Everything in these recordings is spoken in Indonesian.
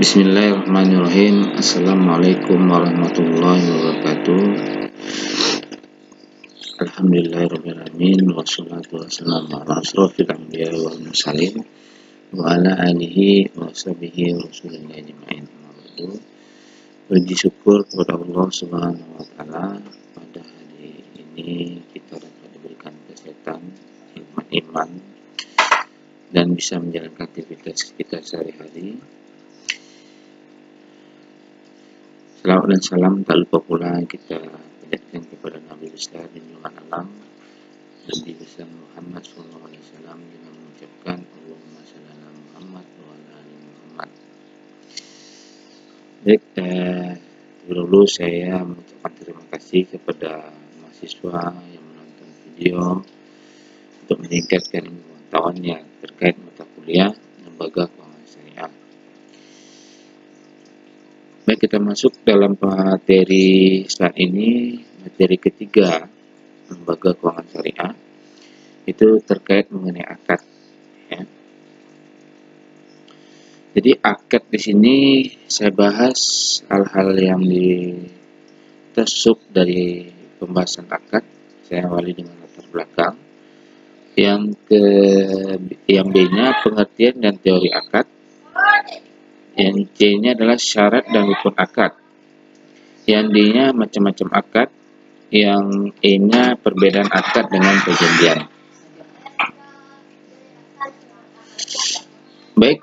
Bismillahirrahmanirrahim. Assalamualaikum warahmatullahi wabarakatuh. Alhamdulillahirrahmanirrahim. Wassalatu wassalamu ala asrofil anbiya wal mursalin wa ala alihi wa sahbihi wa rasulillah ajma'in. Puji syukur kepada Allah Subhanahu wa taala, pada hari ini kita dapat diberikan kesehatan, iman dan bisa menjalankan aktivitas kita sehari-hari. Salawat dan salam tak lupa pula kita panjatkan kepada Nabi besar junjungan alam Nabi besar Muhammad SAW dengan mengucapkan Allahumma shalli ala Muhammad wa ala ali Muhammad. Baik, dulu saya mengucapkan terima kasih kepada mahasiswa yang menonton video untuk meningkatkan pengetahuannya terkait mata kuliah Lembaga Keuangan Syariah. Baik, kita masuk dalam materi saat ini, materi ketiga Lembaga Keuangan Syariah, itu terkait mengenai akad. Ya. Jadi akad di sini saya bahas hal-hal yang tersub dari pembahasan akad. Saya awali dengan latar belakang. Yang B-nya pengertian dan teori akad. Yang C-nya adalah syarat dan rukun akad. Yang D-nya macam-macam akad. Yang E-nya perbedaan akad dengan perjanjian. Baik,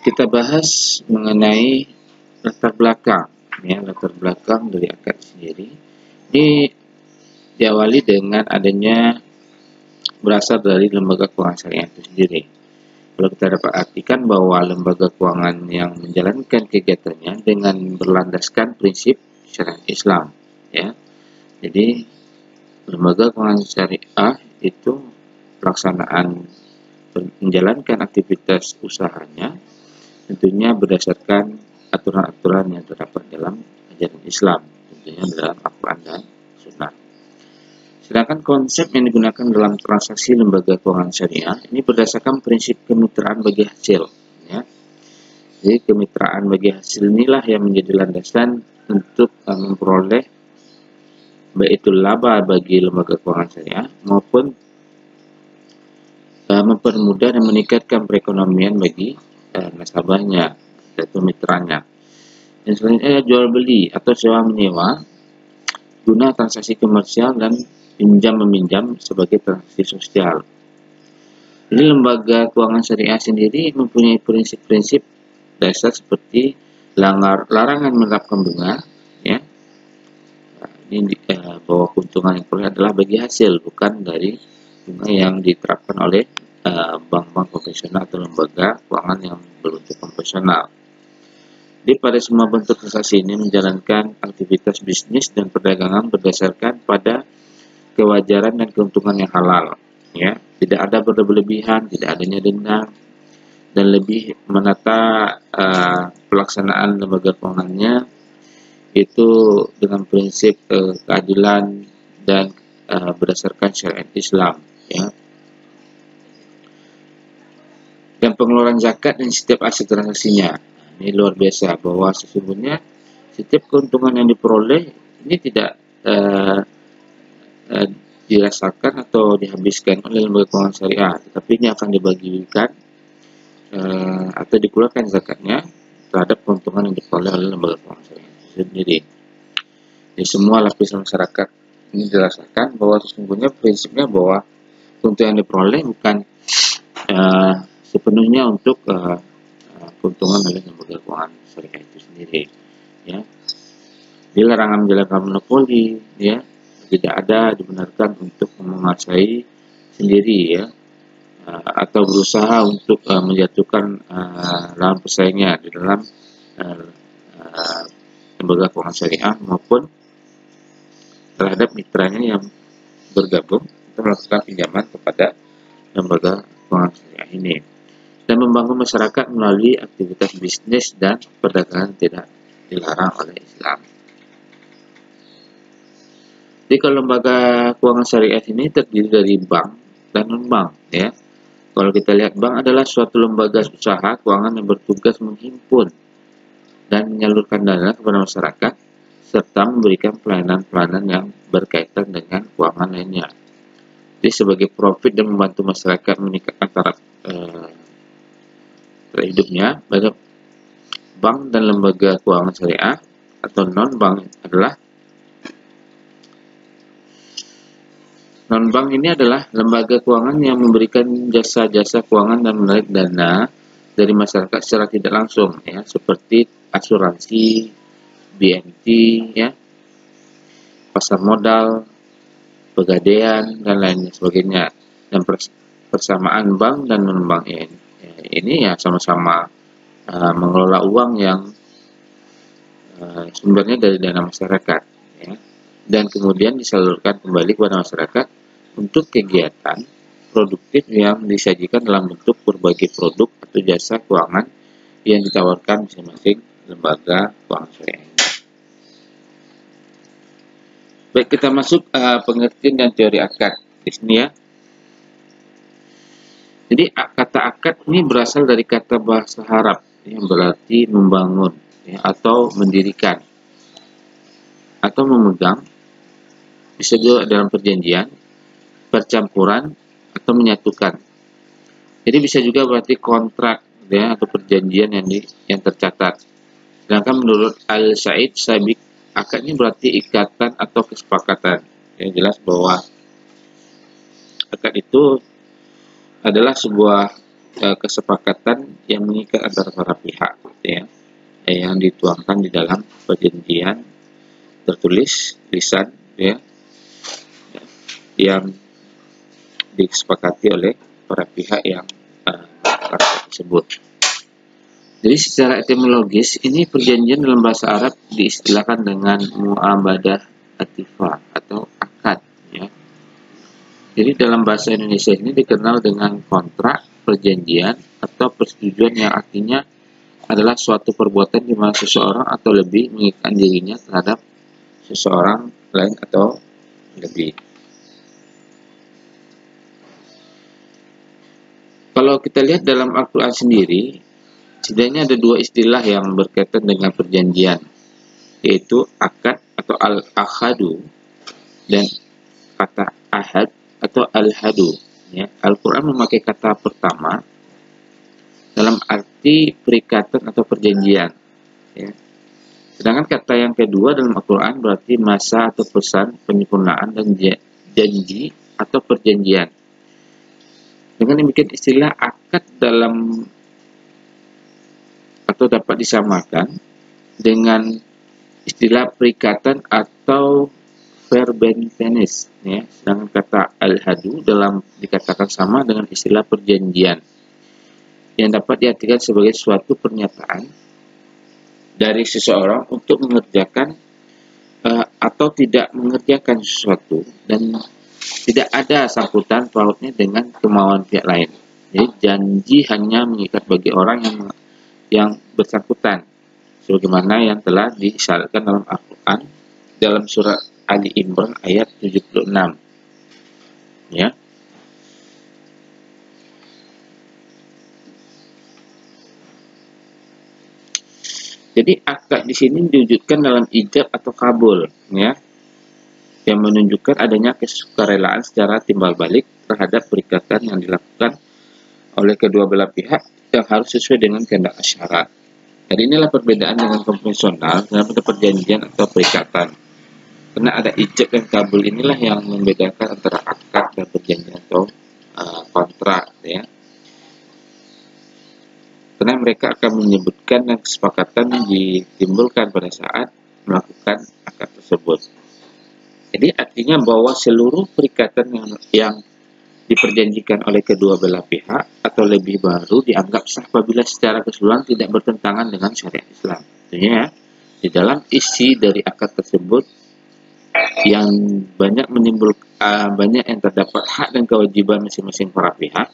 kita bahas mengenai latar belakang, ya, latar belakang dari akad sendiri. Ini diawali dengan adanya berasal dari Lembaga Keuangan Syariah itu sendiri. Kalau kita dapat artikan bahwa lembaga keuangan yang menjalankan kegiatannya dengan berlandaskan prinsip syariat Islam, ya. Jadi lembaga keuangan syariah itu pelaksanaan menjalankan aktivitas usahanya tentunya berdasarkan aturan-aturan yang terdapat dalam ajaran Islam, tentunya dalam Al-Quran dan Sunnah. Sedangkan konsep yang digunakan dalam transaksi lembaga keuangan syariah ini berdasarkan prinsip kemitraan bagi hasil. Ya. Jadi kemitraan bagi hasil inilah yang menjadi landasan untuk memperoleh baik itu laba bagi lembaga keuangan syariah maupun mempermudah dan meningkatkan perekonomian bagi nasabahnya atau mitranya. Dan selanjutnya jual beli atau sewa menyewa guna transaksi komersial dan pinjam meminjam sebagai transaksi sosial. Jadi lembaga keuangan syariah sendiri mempunyai prinsip-prinsip dasar seperti larangan menerapkan bunga, ya. Ini bahwa keuntungan yang diperoleh adalah bagi hasil, bukan dari bunga yang diterapkan oleh bank-bank konvensional atau lembaga keuangan yang berbentuk konvensional. Jadi pada semua bentuk transaksi ini menjalankan aktivitas bisnis dan perdagangan berdasarkan pada kewajaran dan keuntungan yang halal, ya. Tidak ada berlebihan, tidak adanya denda, dan lebih menata pelaksanaan lembaga keuangannya itu dengan prinsip keadilan dan berdasarkan syariat Islam, ya. Dan pengeluaran zakat dan setiap aset transaksinya. Ini luar biasa bahwa sesungguhnya setiap keuntungan yang diperoleh ini tidak dirasakan atau dihabiskan oleh lembaga keuangan syariah, tetapi ini akan dibagikan atau dikeluarkan zakatnya terhadap keuntungan yang diperoleh oleh lembaga keuangan syariah itu sendiri. Jadi semua lapisan masyarakat ini dirasakan bahwa sesungguhnya prinsipnya bahwa keuntungan yang diperoleh bukan sepenuhnya untuk keuntungan oleh lembaga keuangan syariah itu sendiri, ya. Dilarangan menjalankan monopoli, ya. Tidak ada dibenarkan untuk menguasai sendiri, ya, atau berusaha untuk menjatuhkan lawan pesaingnya di dalam lembaga keuangan syariah maupun terhadap mitranya yang bergabung untuk melakukan pinjaman kepada lembaga keuangan syariah ini, dan membangun masyarakat melalui aktivitas bisnis dan perdagangan tidak dilarang oleh Islam. Jadi kalau lembaga keuangan syariah ini terdiri dari bank dan non-bank, ya. Kalau kita lihat, bank adalah suatu lembaga usaha keuangan yang bertugas menghimpun dan menyalurkan dana kepada masyarakat serta memberikan pelayanan-pelayanan yang berkaitan dengan keuangan lainnya. Jadi sebagai profit dan membantu masyarakat meningkatkan taraf hidupnya, bank dan lembaga keuangan syariah atau non-bank ini adalah lembaga keuangan yang memberikan jasa-jasa keuangan dan menarik dana dari masyarakat secara tidak langsung, ya, seperti asuransi, BNT, ya, pasar modal, pegadaian, dan lain sebagainya. Dan persamaan bank dan non-bank ini ya sama-sama mengelola uang yang sumbernya dari dana masyarakat, ya, dan kemudian disalurkan kembali kepada masyarakat untuk kegiatan produktif yang disajikan dalam bentuk berbagai produk atau jasa keuangan yang ditawarkan masing-masing lembaga keuangan syariah. Baik, kita masuk pengertian dan teori akad di sini, ya. Jadi kata akad ini berasal dari kata bahasa Arab yang berarti membangun, ya, atau mendirikan atau memegang, bisa juga dalam perjanjian, percampuran, atau menyatukan. Jadi bisa juga berarti kontrak, ya, atau perjanjian yang tercatat. Sedangkan menurut Al-Said Sabiq, akad ini berarti ikatan atau kesepakatan. Yang jelas bahwa akad itu adalah sebuah kesepakatan yang mengikat antara para pihak, ya, yang dituangkan di dalam perjanjian tertulis lisan, ya, yang disepakati oleh para pihak yang tersebut. Jadi secara etimologis ini perjanjian dalam bahasa Arab diistilahkan dengan mu'abadah atifah atau akad, ya. Jadi dalam bahasa Indonesia ini dikenal dengan kontrak, perjanjian, atau persetujuan yang artinya adalah suatu perbuatan di mana seseorang atau lebih mengikatkan dirinya terhadap seseorang lain atau lebih. Kalau kita lihat dalam Al-Quran sendiri, setidaknya ada dua istilah yang berkaitan dengan perjanjian, yaitu akad atau al-akhadu dan kata ahad atau al-hadu, ya. Al-Quran memakai kata pertama dalam arti perikatan atau perjanjian, ya. Sedangkan kata yang kedua dalam Al-Quran berarti masa atau pesan, penyempurnaan, dan janji atau perjanjian. Dengan demikian istilah akad dapat disamakan dengan istilah perikatan atau verbentenis, ya. Sedangkan kata al-hadu dikatakan sama dengan istilah perjanjian yang dapat diartikan sebagai suatu pernyataan dari seseorang untuk mengerjakan atau tidak mengerjakan sesuatu dan tidak ada sangkutan pautnya dengan kemauan pihak lain. Jadi janji hanya mengikat bagi orang yang bersangkutan, sebagaimana yang telah disyaratkan dalam Al-Quran dalam surat Ali Imran ayat 76, ya. Jadi akad di sini diwujudkan dalam ijab atau kabul, ya, yang menunjukkan adanya kesukarelaan secara timbal balik terhadap perikatan yang dilakukan oleh kedua belah pihak yang harus sesuai dengan kehendak syarat. Jadi inilah perbedaan dengan konvensional dalam perjanjian atau perikatan. Karena ada ijab dan kabul, inilah yang membedakan antara akad dan perjanjian atau kontrak, ya. Karena mereka akan menyebutkan dan kesepakatan yang ditimbulkan pada saat melakukan akad tersebut. Jadi artinya bahwa seluruh perikatan yang diperjanjikan oleh kedua belah pihak atau lebih baru dianggap sah apabila secara keseluruhan tidak bertentangan dengan syariat Islam. Artinya di dalam isi dari akad tersebut yang banyak yang terdapat hak dan kewajiban masing-masing para pihak,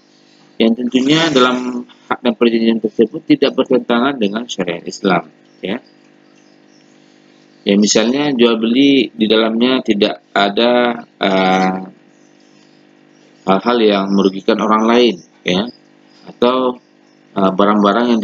yang tentunya dalam hak dan perjanjian tersebut tidak bertentangan dengan syariat Islam, ya. Ya, misalnya jual beli di dalamnya tidak ada hal-hal yang merugikan orang lain, ya, atau barang-barang yang